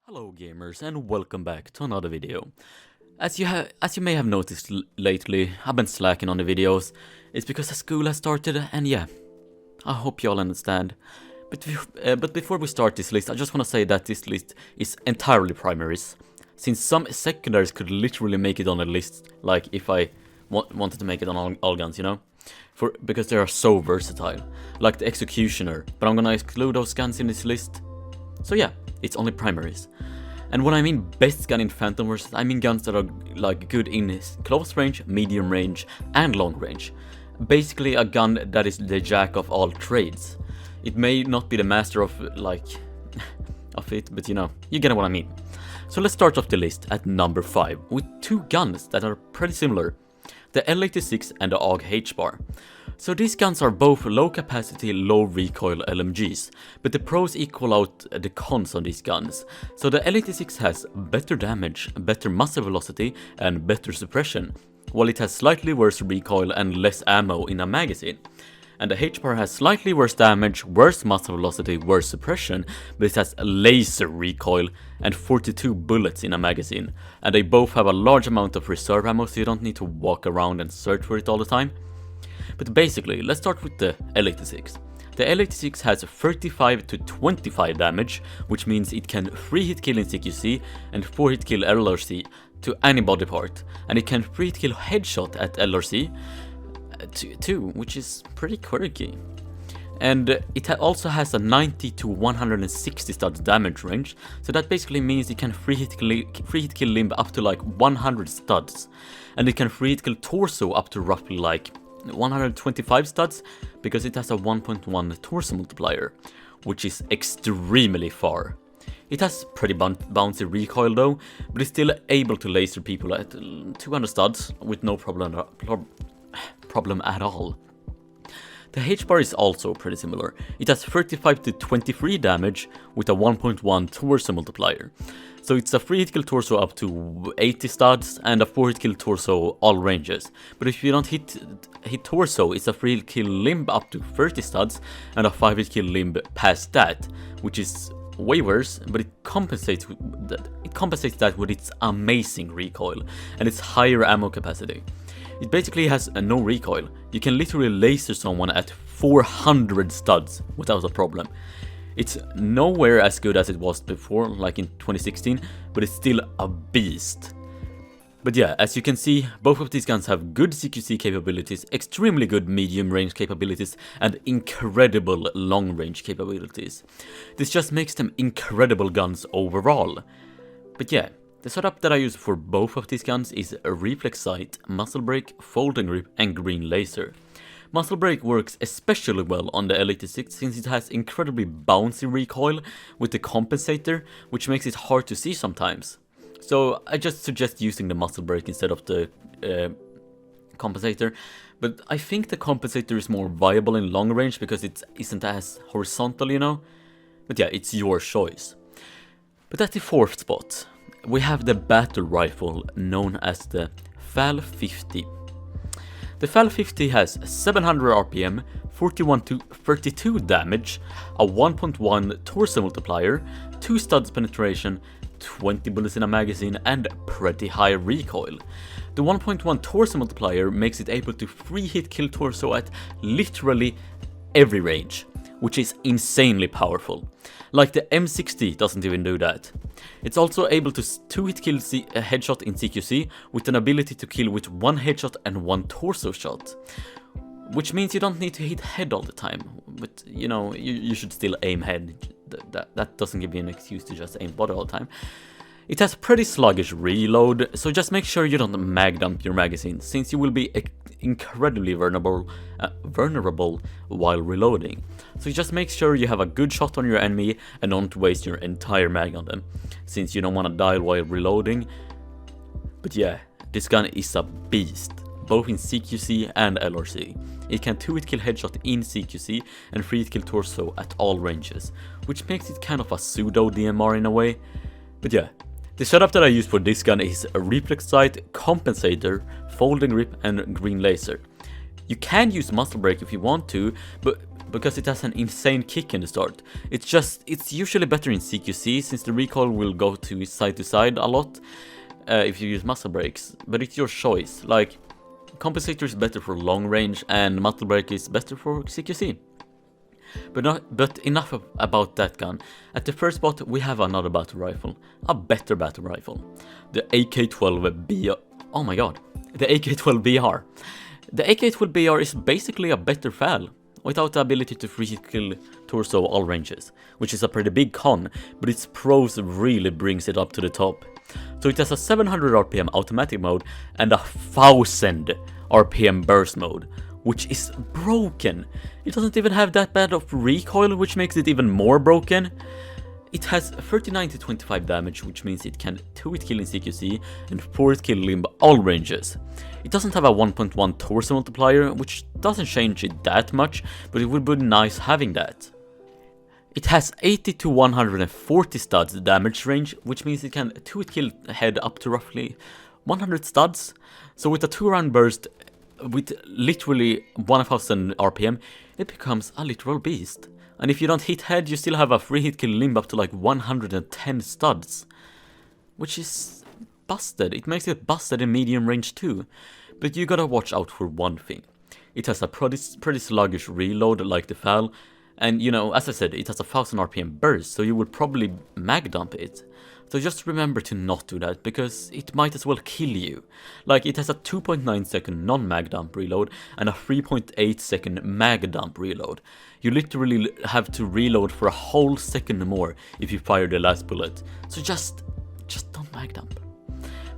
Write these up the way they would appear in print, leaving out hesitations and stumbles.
Hello gamers and welcome back to another video. As you may have noticed lately, I've been slacking on the videos. It's because the school has started and yeah, I hope you all understand. But before we start this list, I just want to say that this list is entirely primaries. Since some secondaries could literally make it on a list, like if I wanted to make it on all guns, you know? Because they are so versatile, like the Executioner, but I'm gonna exclude those guns in this list. So yeah, it's only primaries. And when I mean best gun in Phantom Versus, I mean guns that are like good in close range, medium range, and long range. Basically a gun that is the jack of all trades. It may not be the master of of it, but you know, you get what I mean. So let's start off the list at number 5 with two guns that are pretty similar. The L86 and the 𝙎𝙬𝙧 Hbar. So these guns are both low capacity, low recoil LMGs, but the pros equal out the cons on these guns. So the L86 has better damage, better muzzle velocity and better suppression, while it has slightly worse recoil and less ammo in a magazine. And the Hbar has slightly worse damage, worse muzzle velocity, worse suppression, but it has laser recoil and 42 bullets in a magazine. And they both have a large amount of reserve ammo, so you don't need to walk around and search for it all the time. But basically, let's start with the L86. The L86 has 35 to 25 damage, which means it can 3-hit kill in CQC and 4-hit kill LRC to any body part. And it can 3-hit kill headshot at LRC too, which is pretty quirky. And it also has a 90 to 160 studs damage range, so that basically means it can 3-hit kill limb up to like 100 studs. And it can 3-hit kill torso up to roughly like 125 studs, because it has a 1.1 torso multiplier, which is extremely far. It has pretty bouncy recoil though, but it's still able to laser people at 200 studs with no problem at all. The Hbar is also pretty similar. It has 35 to 23 damage with a 1.1 torso multiplier. So it's a 3-hit kill torso up to 80 studs and a 4-hit kill torso all ranges. But if you don't hit torso, it's a 3-hit kill limb up to 30 studs and a 5-hit kill limb past that, which is way worse, but it compensates that with its amazing recoil and its higher ammo capacity. It basically has no recoil. You can literally laser someone at 400 studs without a problem. It's nowhere as good as it was before, like in 2016, but it's still a beast. But yeah, as you can see, both of these guns have good CQC capabilities, extremely good medium range capabilities, and incredible long range capabilities. This just makes them incredible guns overall. But yeah, the setup that I use for both of these guns is a reflex sight, muzzle brake, folding grip, and green laser. Muzzle brake works especially well on the L86 since it has incredibly bouncy recoil with the compensator, which makes it hard to see sometimes. So I just suggest using the muzzle brake instead of the compensator, but I think the compensator is more viable in long range because it isn't as horizontal, you know? But yeah, it's your choice. But at the 4th spot, we have the battle rifle known as the FAL-50. The FAL-50 has 700 RPM, 41 to 32 damage, a 1.1 torso multiplier, 2 studs penetration, 20 bullets in a magazine, and pretty high recoil. The 1.1 torso multiplier makes it able to 3-hit kill torso at literally every range, which is insanely powerful. Like the M60 doesn't even do that. It's also able to 2-hit kill a headshot in CQC with an ability to kill with 1 headshot and 1 torso shot. Which means you don't need to hit head all the time, but you know, you should still aim head. That doesn't give you an excuse to just aim body all the time. It has pretty sluggish reload, so just make sure you don't mag dump your magazine, since you will be incredibly vulnerable while reloading. So just make sure you have a good shot on your enemy and don't waste your entire mag on them, since you don't want to die while reloading. But yeah, this gun is a beast, both in CQC and LRC. It can 2-hit kill headshot in CQC and 3-hit kill torso at all ranges, which makes it kind of a pseudo DMR in a way. But yeah, the setup that I use for this gun is a reflex sight, compensator, folding grip, and green laser. You can use Muscle Break if you want to, but because it has an insane kick in the start. It's usually better in CQC, since the recoil will go to side a lot if you use Muscle Breaks, but it's your choice. Like, Compensator is better for long range, and Muscle Break is better for CQC. But enough about that gun. At the first spot, we have another battle rifle. A better battle rifle. The AK-12BR. Oh my god. The AK-12BR. The AK-12BR is basically a better FAL, without the ability to free kill torso all ranges, which is a pretty big con, but its pros really brings it up to the top. So it has a 700 RPM automatic mode and a 1000 RPM burst mode, which is broken. It doesn't even have that bad of recoil, which makes it even more broken. It has 39 to 25 damage, which means it can 2-hit kill in CQC and 4-hit kill limb all ranges. It doesn't have a 1.1 torso multiplier, which doesn't change it that much, but it would be nice having that. It has 80 to 140 studs damage range, which means it can 2-hit kill head up to roughly 100 studs. So with a 2-round burst with literally 1000 RPM, it becomes a literal beast. And if you don't hit head, you still have a free hit kill limb up to like 110 studs, which is busted. It makes it busted in medium range too. But you gotta watch out for one thing. It has a pretty sluggish reload like the FAL, and you know, as I said, it has a 1000 RPM burst, so you would probably mag dump it. So just remember to not do that, because it might as well kill you. Like, it has a 2.9 second non-mag dump reload and a 3.8 second mag dump reload. You literally have to reload for a whole second more if you fire the last bullet. So just don't mag dump.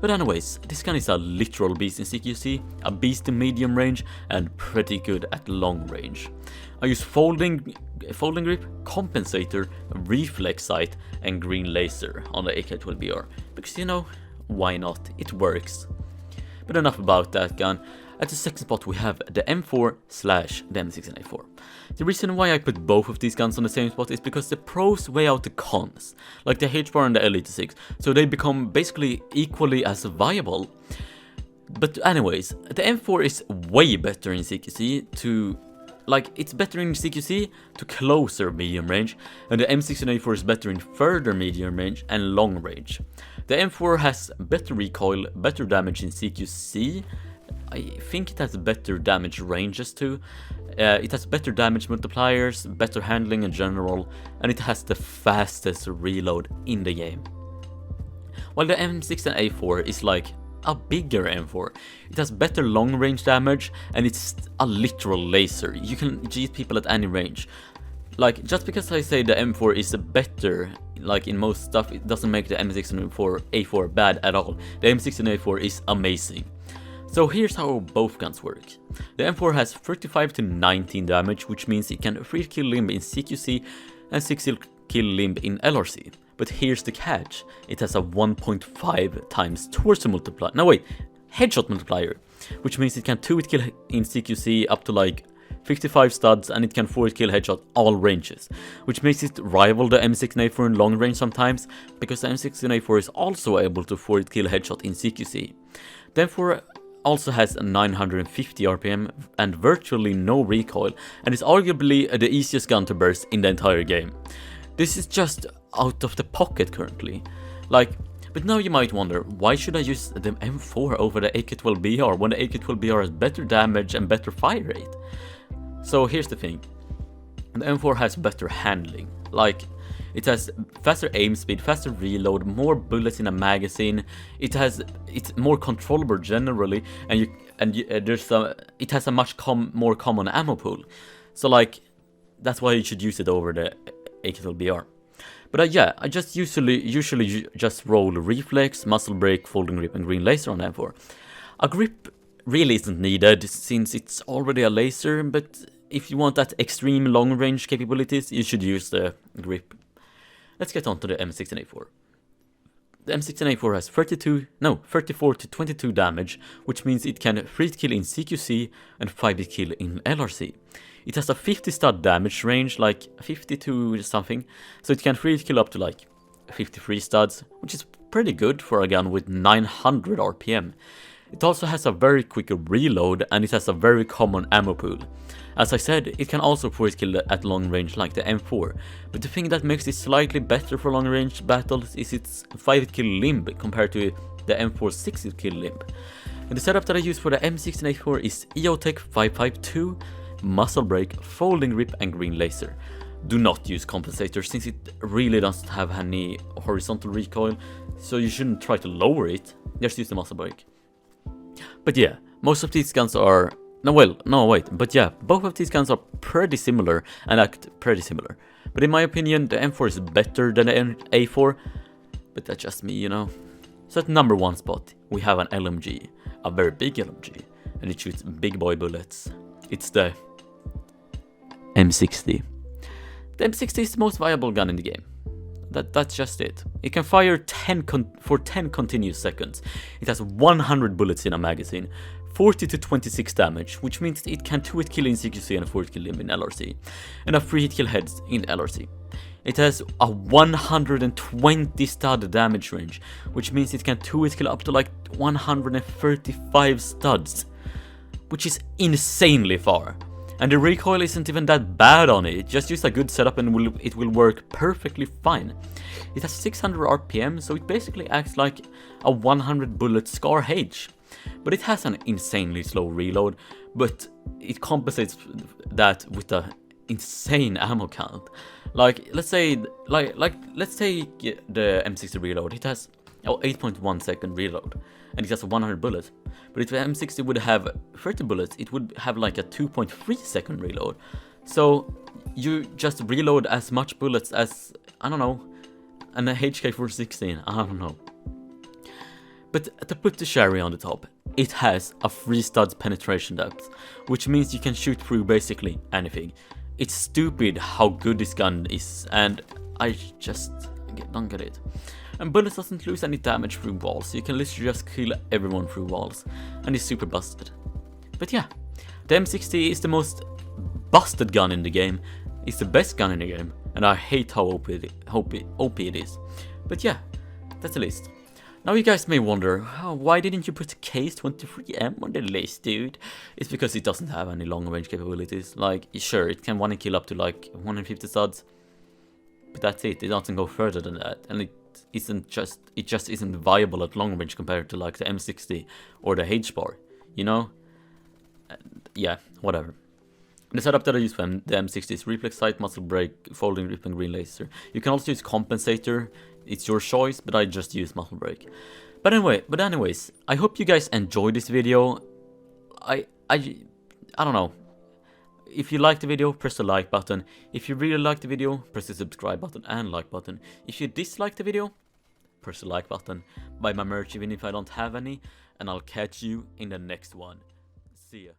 But anyways, this gun is a literal beast in CQC, a beast in medium range, and pretty good at long range. I use folding grip, compensator, reflex sight, and green laser on the AK-12BR, because you know, why not? It works. But enough about that gun. At the second spot we have the M4/the M16A4. The reason why I put both of these guns on the same spot is because the pros weigh out the cons, like the Hbar and the L86, so they become basically equally as viable. But anyways, the M4 is way better in CQC it's better in CQC to closer medium range, and the M16A4 is better in further medium range and long range. The M4 has better recoil, better damage in CQC. I think it has better damage ranges too. It has better damage multipliers, better handling in general, and it has the fastest reload in the game. While the M16A4 is like a bigger M4. It has better long range damage, and it's a literal laser. You can jeet people at any range. Like, just because I say the M4 is better, like in most stuff, it doesn't make the M16A4 bad at all. The M16A4 is amazing. So here's how both guns work. The M4 has 35 to 19 damage, which means it can 3 kill limb in CQC and 6 kill limb in LRC. But here's the catch, it has a 1.5 times torso multiplier, headshot multiplier, which means it can 2-hit kill in CQC up to like 55 studs, and it can 4-hit kill headshot all ranges, which makes it rival the M16A4 in long range sometimes, because the M16A4 is also able to 4-hit kill headshot in CQC. The M4 also has a 950 RPM and virtually no recoil, and is arguably the easiest gun to burst in the entire game. This is just out of the pocket currently. But now you might wonder, why should I use the M4 over the AK-12BR when the AK-12BR has better damage and better fire rate? So here's the thing. The M4 has better handling. It has faster aim speed, faster reload, more bullets in a magazine. It's more controllable generally, and it has a much more common ammo pool. So that's why you should use it over the AK-12BR. But yeah, I just usually just roll reflex, muscle break, folding grip, and green laser on M4. A grip really isn't needed since it's already a laser, but if you want that extreme long range capabilities, you should use the grip. Let's get on to the M16A4. The M16A4 has 34 to 22 damage, which means it can 3-hit kill in CQC and 5-hit kill in LRC. It has a 50 stud damage range, like 52 something, so it can 3-hit kill up to like 53 studs, which is pretty good for a gun with 900 RPM. It also has a very quick reload, and it has a very common ammo pool. As I said, it can also force kill at long range like the M4, but the thing that makes it slightly better for long range battles is its 5-hit kill limb compared to the M4's 6-hit kill limb. And the setup that I use for the M16A4 is EOTech 552, Muzzle Brake, Folding Grip and Green Laser. Do not use compensator since it really doesn't have any horizontal recoil, so you shouldn't try to lower it, just use the Muzzle Brake. But yeah, most of these guns are... But yeah, both of these guns are pretty similar and act pretty similar. But in my opinion, the M4 is better than the A4, but that's just me, you know. So at number 1 spot, we have an LMG, a very big LMG, and it shoots big boy bullets. It's the M60. The M60 is the most viable gun in the game. That's just it. It can fire for 10 continuous seconds. It has 100 bullets in a magazine, 40 to 26 damage, which means it can 2-hit kill in CQC and a 4-hit kill in LRC, and a 3-hit kill heads in LRC. It has a 120 stud damage range, which means it can 2-hit kill up to like 135 studs, which is insanely far. And the recoil isn't even that bad on it, just use a good setup and it will work perfectly fine. It has 600 RPM, so it basically acts like a 100 bullet 𝙎𝙩𝙖. But it has an insanely slow reload, but it compensates that with the insane ammo count. Like, let's say, let's take the M60 reload. It has 8.1 second reload, and it has 100 bullets. But if the M60 would have 30 bullets, it would have like a 2.3 second reload. So you just reload as much bullets as, I don't know, an HK416, I don't know. But to put the cherry on the top, it has a 3 studs penetration depth, which means you can shoot through basically anything. It's stupid how good this gun is, and I just don't get it. And bullets doesn't lose any damage through walls, so you can literally just kill everyone through walls, and it's super busted. But yeah, the M60 is the most busted gun in the game, it's the best gun in the game, and I hate how OP it is. But yeah, that's the list. Now you guys may wonder, why didn't you put Case23M on the list, dude? It's because it doesn't have any long range capabilities. Like, sure, it can 1-hit kill up to like 150 studs, but that's it. It doesn't go further than that, and it just isn't viable at long range compared to like the M60 or the Hbar, you know? Yeah, whatever. The setup that I use for the M60 is reflex sight, muzzle brake, folding grip, and green laser. You can also use compensator. It's your choice, but I just use muzzle brake. But anyways, I hope you guys enjoyed this video. I don't know. If you liked the video, press the like button. If you really liked the video, press the subscribe button and like button. If you dislike the video, press the like button. Buy my merch even if I don't have any, and I'll catch you in the next one. See ya.